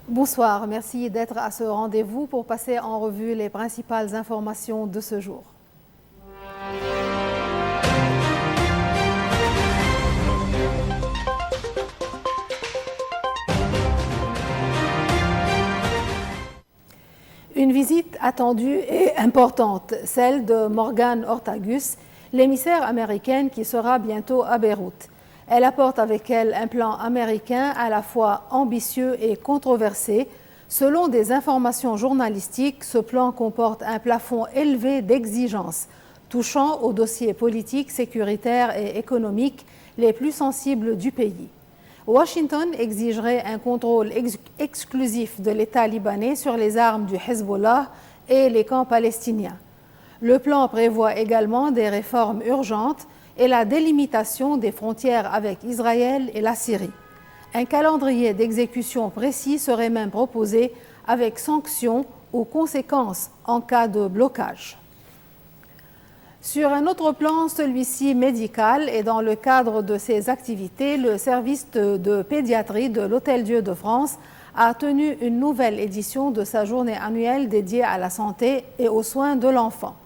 Bonsoir, merci d'être à ce rendez-vous pour passer en revue les principales informations de ce jour. Une visite attendue et importante, celle de Morgan Ortagus, l'émissaire américaine qui sera bientôt à Beyrouth. Elle apporte avec elle un plan américain à la fois ambitieux et controversé. Selon des informations journalistiques, ce plan comporte un plafond élevé d'exigences touchant aux dossiers politiques, sécuritaires et économiques les plus sensibles du pays. Washington exigerait un contrôle exclusif de l'État libanais sur les armes du Hezbollah et les camps palestiniens. Le plan prévoit également des réformes urgentes et la délimitation des frontières avec Israël et la Syrie. Un calendrier d'exécution précis serait même proposé avec sanctions ou conséquences en cas de blocage. Sur un autre plan, celui-ci médical, et dans le cadre de ses activités, le service de pédiatrie de l'Hôtel-Dieu de France a tenu une nouvelle édition de sa journée annuelle dédiée à la santé et aux soins de l'enfant.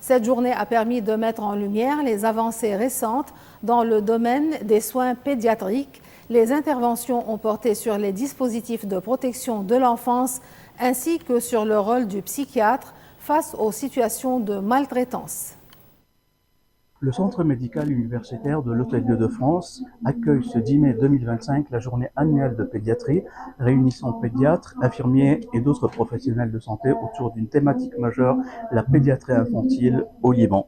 Cette journée a permis de mettre en lumière les avancées récentes dans le domaine des soins pédiatriques. Les interventions ont porté sur les dispositifs de protection de l'enfance ainsi que sur le rôle du psychiatre face aux situations de maltraitance. Le Centre médical universitaire de l'Hôtel-Dieu de France accueille ce 10 mai 2025 la journée annuelle de pédiatrie, réunissant pédiatres, infirmiers et d'autres professionnels de santé autour d'une thématique majeure, la pédiatrie infantile au Liban.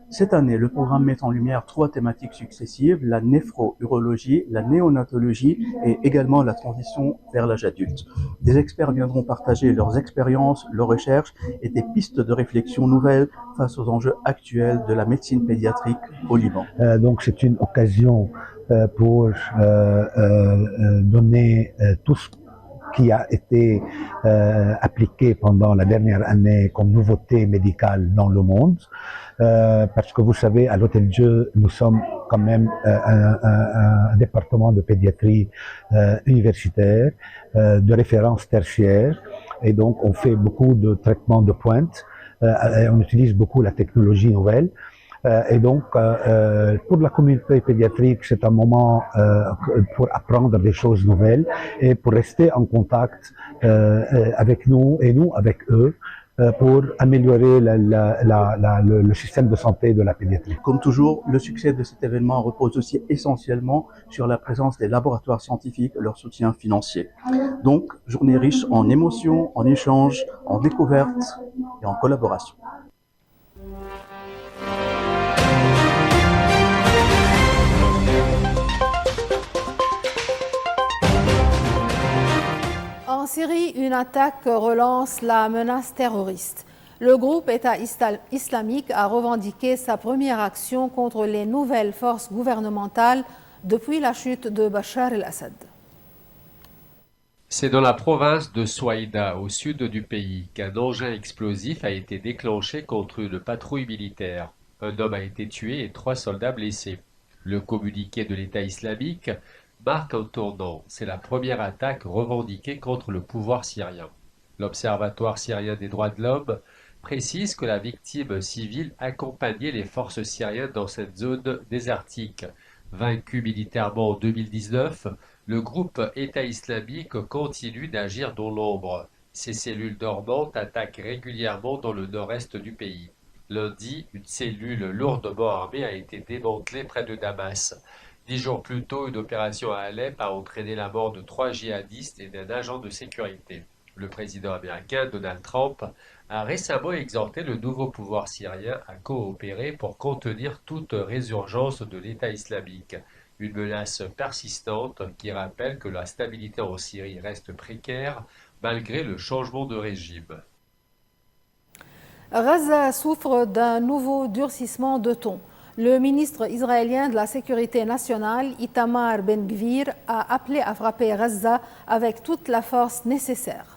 Cette année, le programme met en lumière 3 thématiques successives, la néphro-urologie, la néonatologie et également la transition vers l'âge adulte. Des experts viendront partager leurs expériences, leurs recherches et des pistes de réflexion nouvelles face aux enjeux actuels de la médecine pédiatrique au Liban. Donc c'est une occasion pour donner tout ce qui a été appliqué pendant la dernière année comme nouveauté médicale dans le monde. Parce que vous savez, à l'Hôtel-Dieu, nous sommes quand même un département de pédiatrie universitaire, de référence tertiaire, et donc on fait beaucoup de traitements de pointe, on utilise beaucoup la technologie nouvelle. Et donc, pour la communauté pédiatrique, c'est un moment pour apprendre des choses nouvelles et pour rester en contact avec nous et nous avec eux, pour améliorer le système de santé de la pédiatrie. Comme toujours, le succès de cet événement repose aussi essentiellement sur la présence des laboratoires scientifiques et leur soutien financier. Donc, journée riche en émotions, en échanges, en découvertes et en collaboration. En Syrie, une attaque relance la menace terroriste. Le groupe État islamique a revendiqué sa première action contre les nouvelles forces gouvernementales depuis la chute de Bachar el-Assad. C'est dans la province de Souaïda, au sud du pays, qu'un engin explosif a été déclenché contre une patrouille militaire. Un homme a été tué et 3 soldats blessés. Le communiqué de l'État islamique marque un tournant. C'est la première attaque revendiquée contre le pouvoir syrien. L'Observatoire syrien des droits de l'homme précise que la victime civile accompagnait les forces syriennes dans cette zone désertique. Vaincu militairement en 2019, le groupe État islamique continue d'agir dans l'ombre. Ses cellules dormantes attaquent régulièrement dans le nord-est du pays. Lundi, une cellule lourdement armée a été démantelée près de Damas. 10 jours plus tôt, une opération à Alep a entraîné la mort de 3 djihadistes et d'un agent de sécurité. Le président américain Donald Trump a récemment exhorté le nouveau pouvoir syrien à coopérer pour contenir toute résurgence de l'État islamique. Une menace persistante qui rappelle que la stabilité en Syrie reste précaire malgré le changement de régime. Gaza souffre d'un nouveau durcissement de ton. Le ministre israélien de la Sécurité nationale, Itamar Ben-Gvir, a appelé à frapper Gaza avec toute la force nécessaire.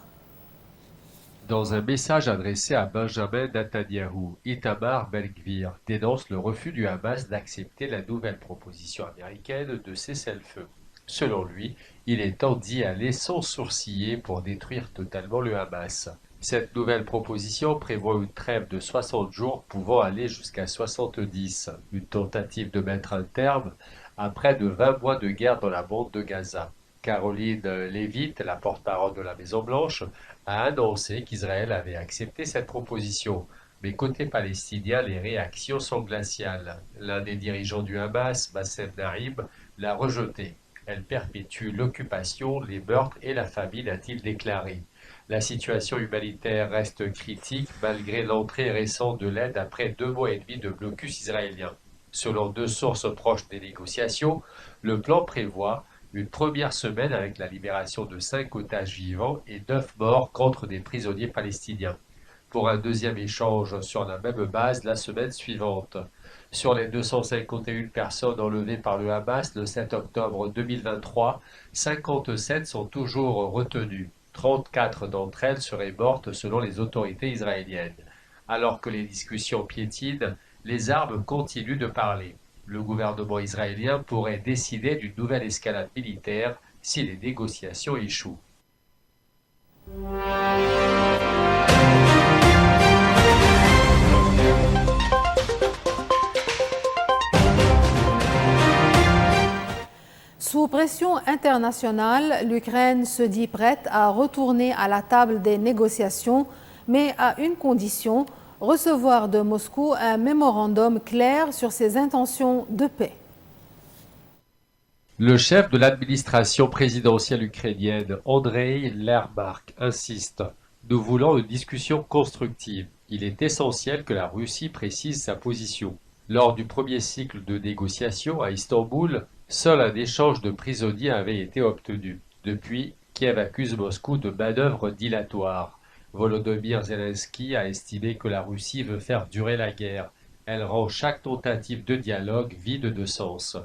Dans un message adressé à Benjamin Netanyahou, Itamar Ben-Gvir dénonce le refus du Hamas d'accepter la nouvelle proposition américaine de cessez-le-feu. Selon lui, il est temps d'y aller sans sourciller pour détruire totalement le Hamas. Cette nouvelle proposition prévoit une trêve de 60 jours pouvant aller jusqu'à 70, une tentative de mettre un terme à près de 20 mois de guerre dans la bande de Gaza. Caroline Leavitt, la porte-parole de la Maison-Blanche, a annoncé qu'Israël avait accepté cette proposition. Mais côté palestinien, les réactions sont glaciales. L'un des dirigeants du Hamas, Bassem Naïm, l'a rejetée. Elle perpétue l'occupation, les meurtres et la famine, a-t-il déclaré. La situation humanitaire reste critique malgré l'entrée récente de l'aide après 2 mois et demi de blocus israélien. Selon 2 sources proches des négociations, le plan prévoit une première semaine avec la libération de 5 otages vivants et 9 morts contre des prisonniers palestiniens, pour un deuxième échange sur la même base la semaine suivante. Sur les 251 personnes enlevées par le Hamas le 7 octobre 2023, 57 sont toujours retenues. 34 d'entre elles seraient mortes selon les autorités israéliennes. Alors que les discussions piétinent, les armes continuent de parler. Le gouvernement israélien pourrait décider d'une nouvelle escalade militaire si les négociations échouent. Sous pression internationale, l'Ukraine se dit prête à retourner à la table des négociations, mais à une condition, recevoir de Moscou un mémorandum clair sur ses intentions de paix. Le chef de l'administration présidentielle ukrainienne, Andrei Lermark, insiste. Nous voulons une discussion constructive. Il est essentiel que la Russie précise sa position. Lors du premier cycle de négociations à Istanbul, seul un échange de prisonniers avait été obtenu. Depuis, Kiev accuse Moscou de manœuvres dilatoires. Volodymyr Zelensky a estimé que la Russie veut faire durer la guerre. Elle rend chaque tentative de dialogue vide de sens.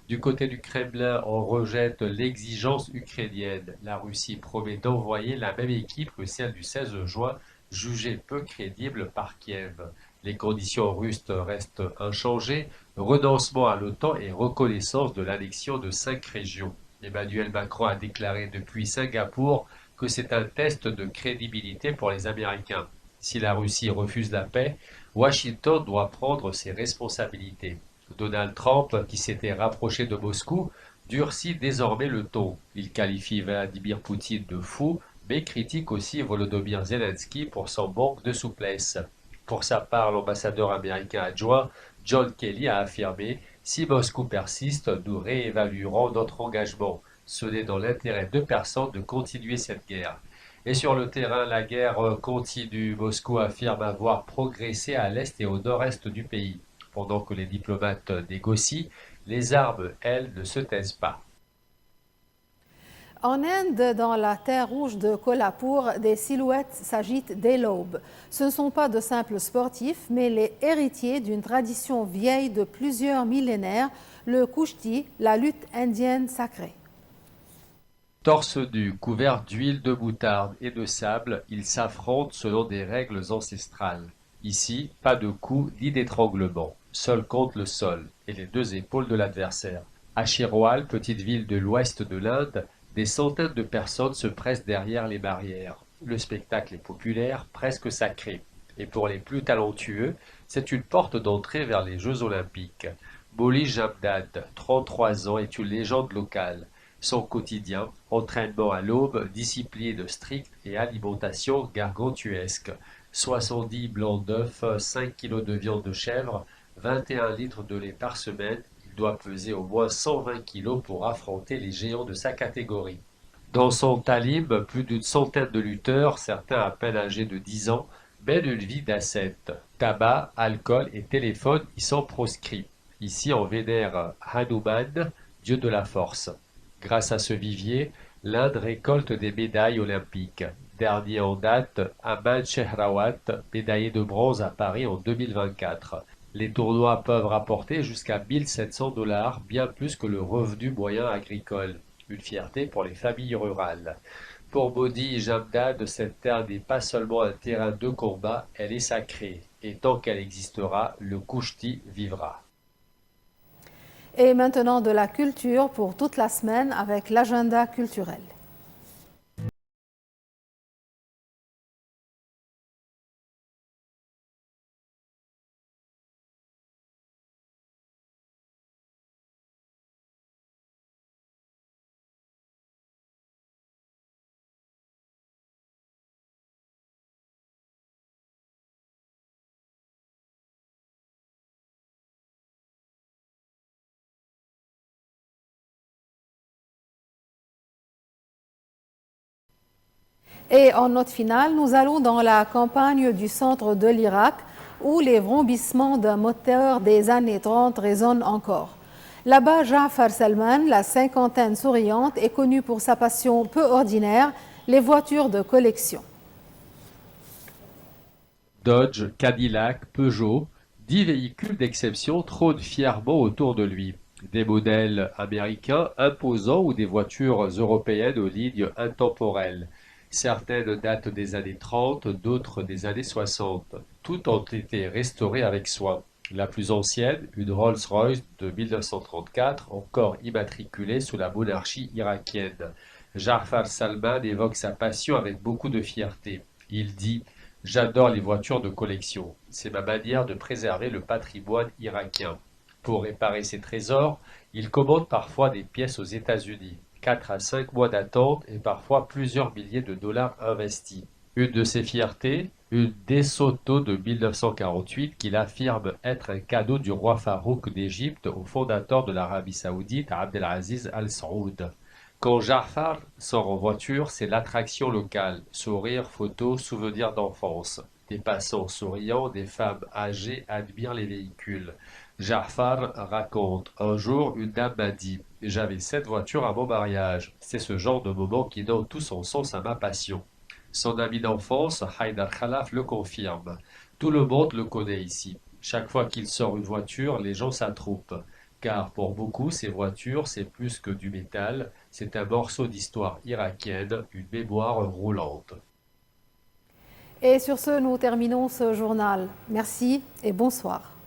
Du côté du Kremlin, on rejette l'exigence ukrainienne. La Russie promet d'envoyer la même équipe que celle du 16 juin, jugée peu crédible par Kiev. Les conditions russes restent inchangées, renoncement à l'OTAN et reconnaissance de l'annexion de 5 régions. Emmanuel Macron a déclaré depuis Singapour que c'est un test de crédibilité pour les Américains. Si la Russie refuse la paix, Washington doit prendre ses responsabilités. Donald Trump, qui s'était rapproché de Moscou, durcit désormais le ton. Il qualifie Vladimir Poutine de fou, mais critique aussi Volodymyr Zelensky pour son manque de souplesse. Pour sa part, l'ambassadeur américain adjoint John Kelly a affirmé « Si Moscou persiste, nous réévaluerons notre engagement. Ce n'est dans l'intérêt de personne de continuer cette guerre. » Et sur le terrain, la guerre continue. Moscou affirme avoir progressé à l'est et au nord-est du pays. Pendant que les diplomates négocient, les armes, elles, ne se taisent pas. En Inde, dans la terre rouge de Kolhapur, des silhouettes s'agitent dès l'aube. Ce ne sont pas de simples sportifs, mais les héritiers d'une tradition vieille de plusieurs millénaires, le kushti, la lutte indienne sacrée. Torse nu, couvert d'huile de moutarde et de sable, ils s'affrontent selon des règles ancestrales. Ici, pas de coups ni d'étranglement, seul contre le sol et les 2 épaules de l'adversaire. À Shirwal, petite ville de l'ouest de l'Inde, des centaines de personnes se pressent derrière les barrières. Le spectacle est populaire, presque sacré. Et pour les plus talentueux, c'est une porte d'entrée vers les Jeux Olympiques. Molly Jamdad, 33 ans, est une légende locale. Son quotidien, entraînement à l'aube, discipline stricte et alimentation gargantuesque. 70 blancs d'œufs, 5 kg de viande de chèvre, 21 litres de lait par semaine. Il doit peser au moins 120 kg pour affronter les géants de sa catégorie. Dans son talim, plus d'une centaine de lutteurs, certains à peine âgés de 10 ans, mènent une vie d'ascète. Tabac, alcool et téléphone y sont proscrits. Ici, on vénère Hanuman, dieu de la force. Grâce à ce vivier, l'Inde récolte des médailles olympiques. Dernier en date, Aman Shehrawat, médaillé de bronze à Paris en 2024. Les tournois peuvent rapporter jusqu'à 1 700 $, bien plus que le revenu moyen agricole. Une fierté pour les familles rurales. Pour Modi Jamdad, cette terre n'est pas seulement un terrain de combat, elle est sacrée. Et tant qu'elle existera, le kushti vivra. Et maintenant de la culture pour toute la semaine avec l'agenda culturel. Et en note finale, nous allons dans la campagne du centre de l'Irak où les vrombissements d'un moteur des années 30 résonnent encore. Là-bas, Ja'far Salman, la cinquantaine souriante, est connu pour sa passion peu ordinaire, les voitures de collection. Dodge, Cadillac, Peugeot, 10 véhicules d'exception trônent fièrement autour de lui. Des modèles américains imposants ou des voitures européennes aux lignes intemporelles. Certaines datent des années 30, d'autres des années 60. Toutes ont été restaurées avec soin. La plus ancienne, une Rolls-Royce de 1934, encore immatriculée sous la monarchie irakienne. Ja'far Salman évoque sa passion avec beaucoup de fierté. Il dit « J'adore les voitures de collection. C'est ma manière de préserver le patrimoine irakien. » Pour réparer ses trésors, il commande parfois des pièces aux États-Unis. 4 à 5 mois d'attente et parfois plusieurs milliers de dollars investis. Une de ses fiertés, une DeSoto de 1948 qu'il affirme être un cadeau du roi Farouk d'Égypte au fondateur de l'Arabie Saoudite, Abdelaziz Al Saoud. Quand Ja'far sort en voiture, c'est l'attraction locale. Sourires, photos, souvenirs d'enfance. Des passants souriants, des femmes âgées admirent les véhicules. Ja'far raconte, un jour, une dame m'a dit « J'avais 7 voitures à mon mariage. » C'est ce genre de moment qui donne tout son sens à ma passion. Son ami d'enfance, Haïdar Khalaf, le confirme. Tout le monde le connaît ici. Chaque fois qu'il sort une voiture, les gens s'attroupent. Car pour beaucoup, ces voitures, c'est plus que du métal, c'est un morceau d'histoire irakienne, une mémoire roulante. Et sur ce, nous terminons ce journal. Merci et bonsoir.